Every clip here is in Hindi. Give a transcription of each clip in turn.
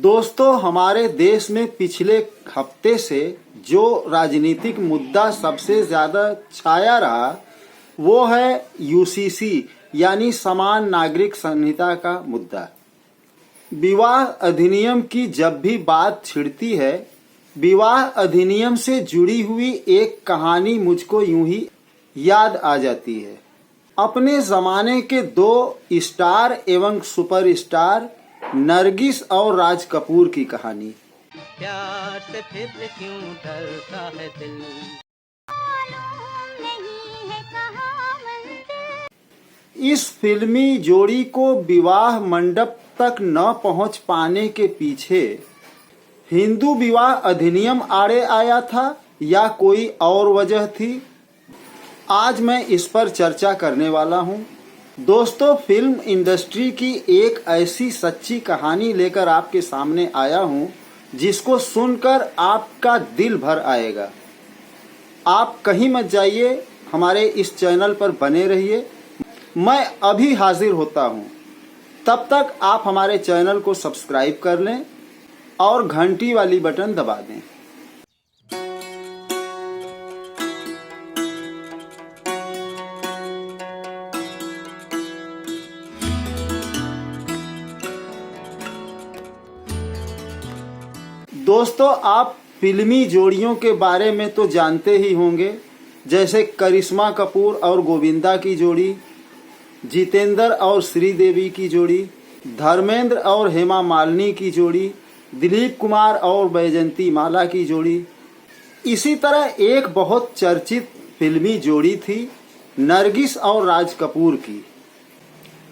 दोस्तों, हमारे देश में पिछले हफ्ते से जो राजनीतिक मुद्दा सबसे ज्यादा छाया रहा वो है यूसीसी यानी समान नागरिक संहिता का मुद्दा। विवाह अधिनियम की जब भी बात छिड़ती है, विवाह अधिनियम से जुड़ी हुई एक कहानी मुझको यूं ही याद आ जाती है। अपने जमाने के दो स्टार एवं सुपरस्टार नरगिस और राज कपूर की कहानी। प्यार से फिर क्यों डरता है दिल, नहीं है कहाँ मंजिल। इस फिल्मी जोड़ी को विवाह मंडप तक न पहुंच पाने के पीछे हिंदू विवाह अधिनियम आड़े आया था या कोई और वजह थी, आज मैं इस पर चर्चा करने वाला हूं। दोस्तों, फिल्म इंडस्ट्री की एक ऐसी सच्ची कहानी लेकर आपके सामने आया हूं जिसको सुनकर आपका दिल भर आएगा। आप कहीं मत जाइए, हमारे इस चैनल पर बने रहिए। मैं अभी हाजिर होता हूं, तब तक आप हमारे चैनल को सब्सक्राइब कर लें और घंटी वाली बटन दबा दें। दोस्तों, आप फिल्मी जोड़ियों के बारे में तो जानते ही होंगे, जैसे करिश्मा कपूर और गोविंदा की जोड़ी, जितेंद्र और श्रीदेवी की जोड़ी, धर्मेंद्र और हेमा मालिनी की जोड़ी, दिलीप कुमार और बैजंती माला की जोड़ी। इसी तरह एक बहुत चर्चित फिल्मी जोड़ी थी नरगिस और राज कपूर की,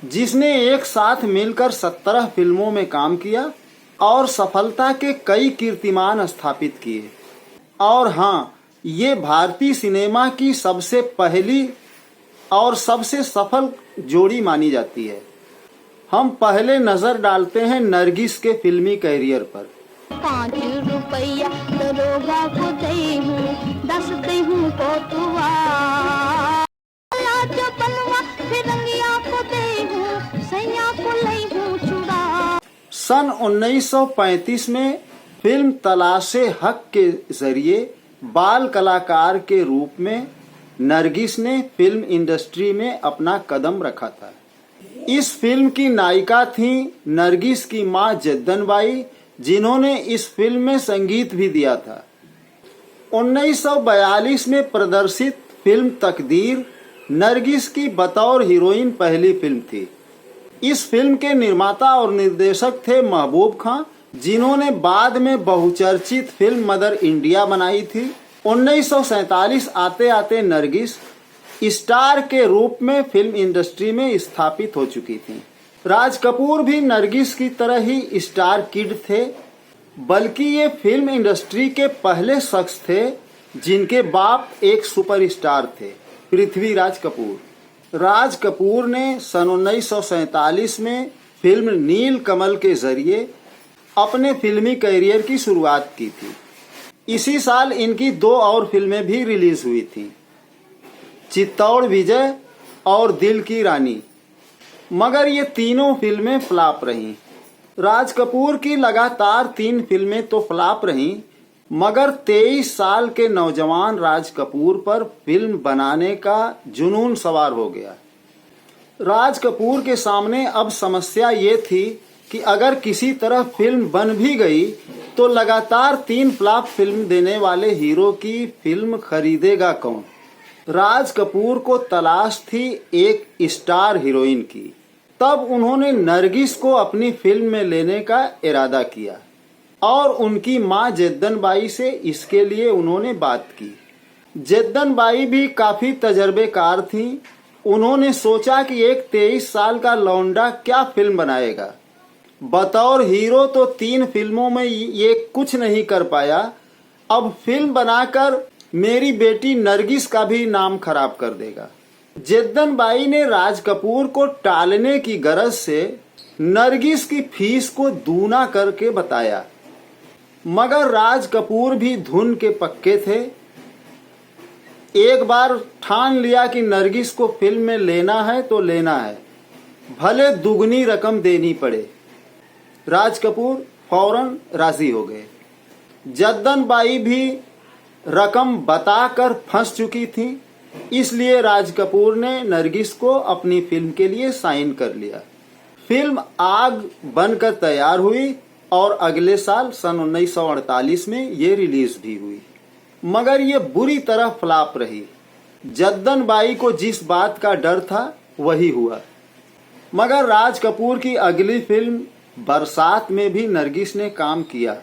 जिसने एक साथ मिलकर 17 फिल्मों में काम किया और सफलता के कई कीर्तिमान स्थापित किए। और हाँ, ये भारतीय सिनेमा की सबसे पहली और सबसे सफल जोड़ी मानी जाती है। हम पहले नजर डालते हैं नरगिस के फिल्मी कैरियर पर। 5 रुपया दरोगा को दे हूँ, 10 दे हूँ कोतुआ, लाज बनवा फिरंगिया को दे हूँ, सैया को ले हूँ चुड़ा। सन 1935 में फिल्म तलाशे हक के जरिए बाल कलाकार के रूप में नरगिस ने फिल्म इंडस्ट्री में अपना कदम रखा था। इस फिल्म की नायिका थी नरगिस की मां जद्दनबाई, जिन्होंने इस फिल्म में संगीत भी दिया था। 1942 में प्रदर्शित फिल्म तकदीर नरगिस की बतौर हीरोइन पहली फिल्म थी। इस फिल्म के निर्माता और निर्देशक थे महबूब खां, जिन्होंने बाद में बहुचर्चित फिल्म मदर इंडिया बनाई थी। 1947 आते आते नरगिस स्टार के रूप में फिल्म इंडस्ट्री में स्थापित हो चुकी थी। राज कपूर भी नरगिस की तरह ही स्टार किड थे, बल्कि ये फिल्म इंडस्ट्री के पहले शख्स थे जिनके बाप एक सुपरस्टार थे, पृथ्वीराज कपूर। राज कपूर ने सन 1947 में फिल्म नील कमल के जरिए अपने फिल्मी कैरियर की शुरुआत की थी। इसी साल इनकी 2 और फिल्में भी रिलीज हुई थी, चित्तौड़ विजय और दिल की रानी, मगर ये तीनों फिल्में फ्लॉप रहीं। राज कपूर की लगातार 3 फिल्में तो फ्लॉप रहीं, मगर 23 साल के नौजवान राज कपूर पर फिल्म बनाने का जुनून सवार हो गया। राज कपूर के सामने अब समस्या ये थी कि अगर किसी तरह फिल्म बन भी गई तो लगातार 3 फ्लॉप फिल्म देने वाले हीरो की फिल्म खरीदेगा कौन। राज कपूर को तलाश थी एक स्टार हीरोइन की। तब उन्होंने नरगिस को अपनी फिल्म में लेने का इरादा किया और उनकी मां जद्दनबाई से इसके लिए उन्होंने बात की। जद्दनबाई भी काफी तजर्बेकार थीं। उन्होंने सोचा कि एक 23 साल का लौंडा क्या फिल्म बनाएगा। बतौर हीरो तो 3 फिल्मों में ये कुछ नहीं कर पाया, अब फिल्म बनाकर मेरी बेटी नरगिस का भी नाम खराब कर देगा। जद्दनबाई ने राज कपूर को टालने की गरज से नरगिस की फीस को दूना करके बताया, मगर राज कपूर भी धुन के पक्के थे। एक बार ठान लिया कि नरगिस को फिल्म में लेना है तो लेना है, भले दुगनी रकम देनी पड़े। राज कपूर फौरन राजी हो गए। जद्दन बाई भी रकम बताकर फंस चुकी थी, इसलिए राज कपूर ने नरगिस को अपनी फिल्म के लिए साइन कर लिया। फिल्म आग बनकर तैयार हुई और अगले साल सन 1948 में ये रिलीज भी हुई, मगर ये बुरी तरह फ्लॉप रही। जद्दन बाई को जिस बात का डर था वही हुआ। मगर राज कपूर की अगली फिल्म बरसात में भी नरगिस ने काम किया।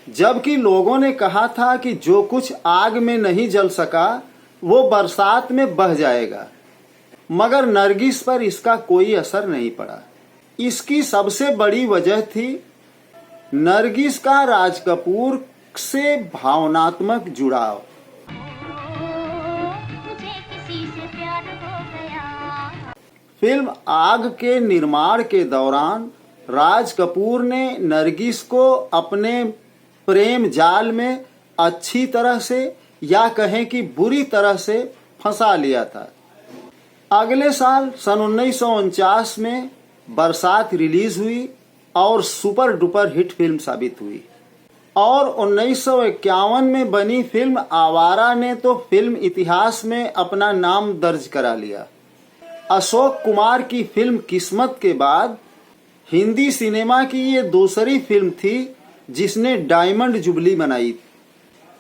जबकि लोगों ने कहा था कि जो कुछ आग में नहीं जल सका वो बरसात में बह जाएगा, मगर नरगिस पर इसका कोई असर नहीं पड़ा। इसकी सबसे बड़ी वजह थी नरगिस का राज कपूर से भावनात्मक जुड़ाव। फिल्म आग के निर्माण के दौरान राज कपूर ने नरगिस को अपने प्रेम जाल में अच्छी तरह से या कहें कि बुरी तरह से फंसा लिया था। अगले साल सन 1949 में बरसात रिलीज हुई और सुपर डुपर हिट फिल्म साबित हुई। और 1951 में बनी फिल्म आवारा ने तो फिल्म इतिहास में अपना नाम दर्ज करा लिया। अशोक कुमार की फिल्म किस्मत के बाद हिंदी सिनेमा की ये दूसरी फिल्म थी जिसने डायमंड जुबली बनाई।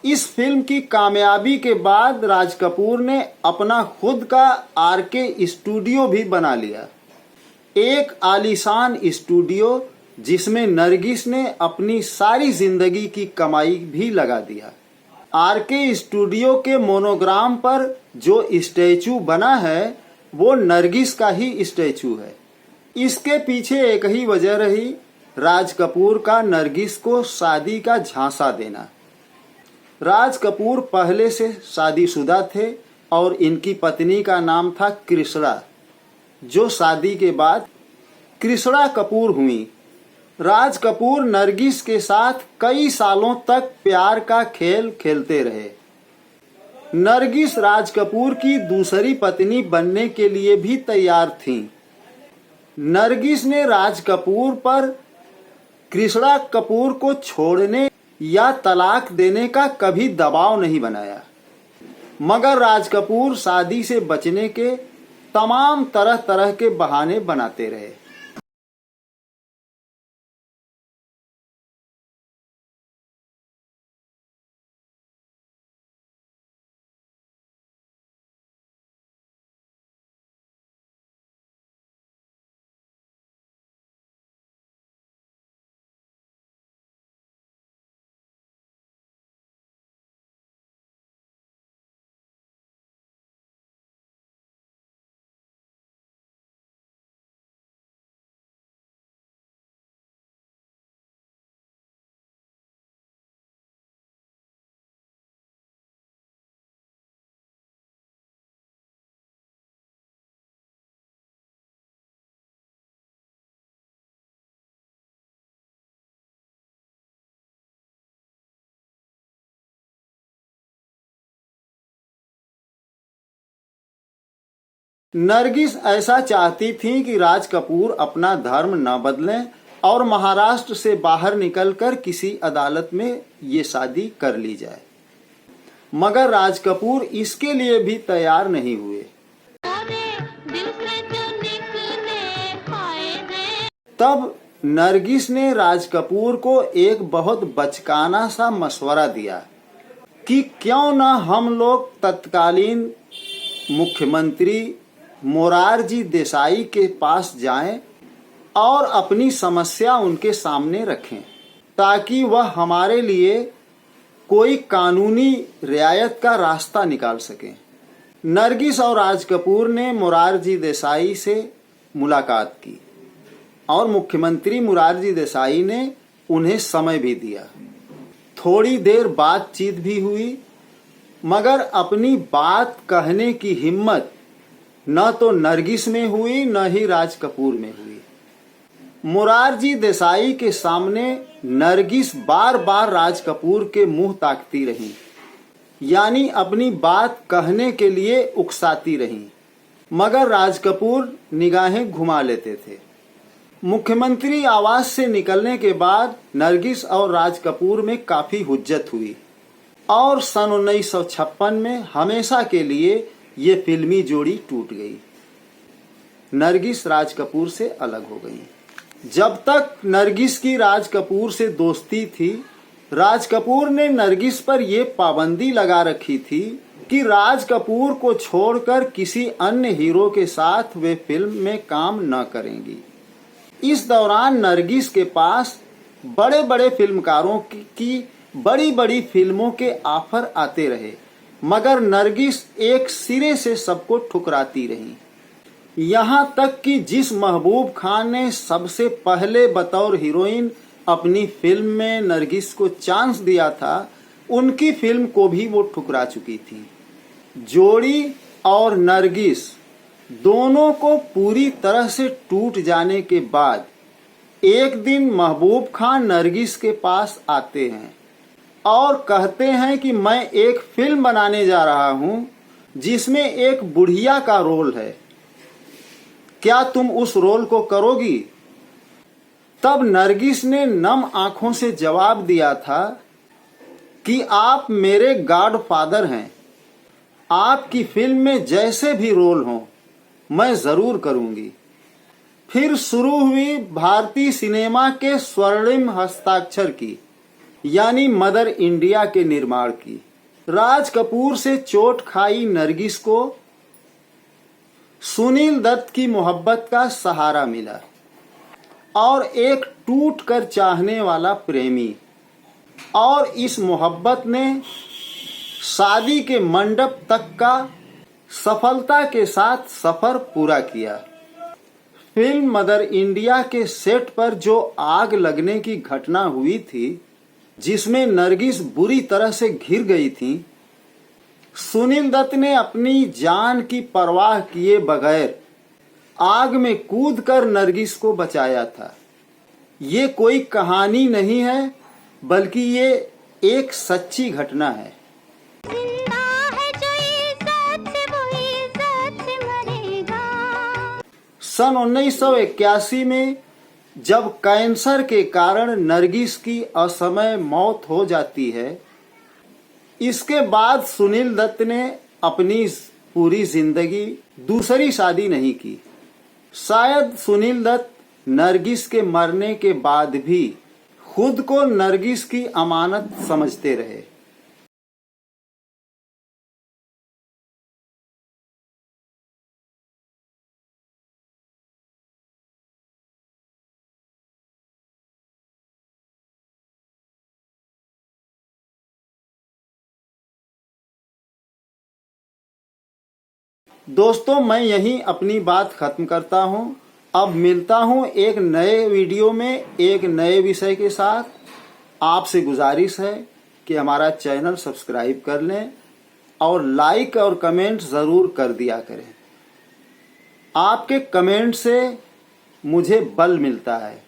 इस फिल्म की कामयाबी के बाद राज कपूर ने अपना खुद का आरके स्टूडियो भी बना लिया, एक आलीशान स्टूडियो जिसमें नरगिस ने अपनी सारी जिंदगी की कमाई भी लगा दिया। आरके स्टूडियो के मोनोग्राम पर जो स्टैचू बना है वो नरगिस का ही स्टैचू है। इसके पीछे एक ही वजह रही, राज कपूर का नरगिस को शादी का झांसा देना। राज कपूर पहले से शादीशुदा थे और इनकी पत्नी का नाम था कृष्णा, जो शादी के बाद कृष्णा कपूर हुई। राज कपूर नरगिस के साथ कई सालों तक प्यार का खेल खेलते रहे। नरगिस राज कपूर की दूसरी पत्नी बनने के लिए भी तैयार थीं। नरगिस ने राज कपूर पर कृष्णा कपूर को छोड़ने या तलाक देने का कभी दबाव नहीं बनाया, मगर राज कपूर शादी से बचने के तमाम तरह तरह के बहाने बनाते रहे। नरगिस ऐसा चाहती थी कि राज कपूर अपना धर्म न बदलें और महाराष्ट्र से बाहर निकलकर किसी अदालत में ये शादी कर ली जाए, मगर राज कपूर इसके लिए भी तैयार नहीं हुए। तब नरगिस ने राज कपूर को एक बहुत बचकाना सा मशवरा दिया कि क्यों न हम लोग तत्कालीन मुख्यमंत्री मोरारजी देसाई के पास जाएं और अपनी समस्या उनके सामने रखें, ताकि वह हमारे लिए कोई कानूनी रियायत का रास्ता निकाल सकें। नरगिस और राज कपूर ने मोरारजी देसाई से मुलाकात की और मुख्यमंत्री मोरारजी देसाई ने उन्हें समय भी दिया। थोड़ी देर बातचीत भी हुई, मगर अपनी बात कहने की हिम्मत न तो नरगिस में हुई न ही राज कपूर में हुई। मोरारजी देसाई के सामने नरगिस बार बार राज कपूर के मुंह ताकती रहीं, यानी अपनी बात कहने के लिए उकसाती रहीं, मगर राज कपूर निगाहें घुमा लेते थे। मुख्यमंत्री आवास से निकलने के बाद नरगिस और राज कपूर में काफी हुज्जत हुई और सन 1956 में हमेशा के लिए ये फिल्मी जोड़ी टूट गई। नरगिस राज कपूर से अलग हो गई। जब तक नरगिस की राज कपूर से दोस्ती थी, राज कपूर ने नरगिस पर यह पाबंदी लगा रखी थी कि राज कपूर को छोड़कर किसी अन्य हीरो के साथ वे फिल्म में काम न करेंगी। इस दौरान नरगिस के पास बड़े बड़े फिल्मकारों की बड़ी बड़ी फिल्मों के ऑफर आते रहे, मगर नरगिस एक सिरे से सबको ठुकराती रही। यहाँ तक कि जिस महबूब खान ने सबसे पहले बतौर हीरोइन अपनी फिल्म में नरगिस को चांस दिया था, उनकी फिल्म को भी वो ठुकरा चुकी थी। जोड़ी और नरगिस दोनों को पूरी तरह से टूट जाने के बाद एक दिन महबूब खान नरगिस के पास आते हैं और कहते हैं कि मैं एक फिल्म बनाने जा रहा हूं जिसमें एक बुढ़िया का रोल है, क्या तुम उस रोल को करोगी? तब नरगिस ने नम आंखों से जवाब दिया था कि आप मेरे गॉडफादर हैं, आपकी फिल्म में जैसे भी रोल हो मैं जरूर करूंगी। फिर शुरू हुई भारतीय सिनेमा के स्वर्णिम हस्ताक्षर की, यानी मदर इंडिया के निर्माण की। राज कपूर से चोट खाई नरगिस को सुनील दत्त की मोहब्बत का सहारा मिला और एक टूट कर चाहने वाला प्रेमी, और इस मोहब्बत ने शादी के मंडप तक का सफलता के साथ सफर पूरा किया। फिल्म मदर इंडिया के सेट पर जो आग लगने की घटना हुई थी, जिसमें नरगिस बुरी तरह से घिर गई थी, सुनील दत्त ने अपनी जान की परवाह किए बगैर आग में कूदकर नरगिस को बचाया था। ये कोई कहानी नहीं है, बल्कि ये एक सच्ची घटना है। सन 1981 में जब कैंसर के कारण नरगिस की असमय मौत हो जाती है, इसके बाद सुनील दत्त ने अपनी पूरी जिंदगी दूसरी शादी नहीं की। शायद सुनील दत्त नरगिस के मरने के बाद भी खुद को नरगिस की अमानत समझते रहे। दोस्तों, मैं यहीं अपनी बात खत्म करता हूं। अब मिलता हूं एक नए वीडियो में एक नए विषय के साथ। आपसे गुजारिश है कि हमारा चैनल सब्सक्राइब कर लें और लाइक और कमेंट ज़रूर कर दिया करें। आपके कमेंट से मुझे बल मिलता है।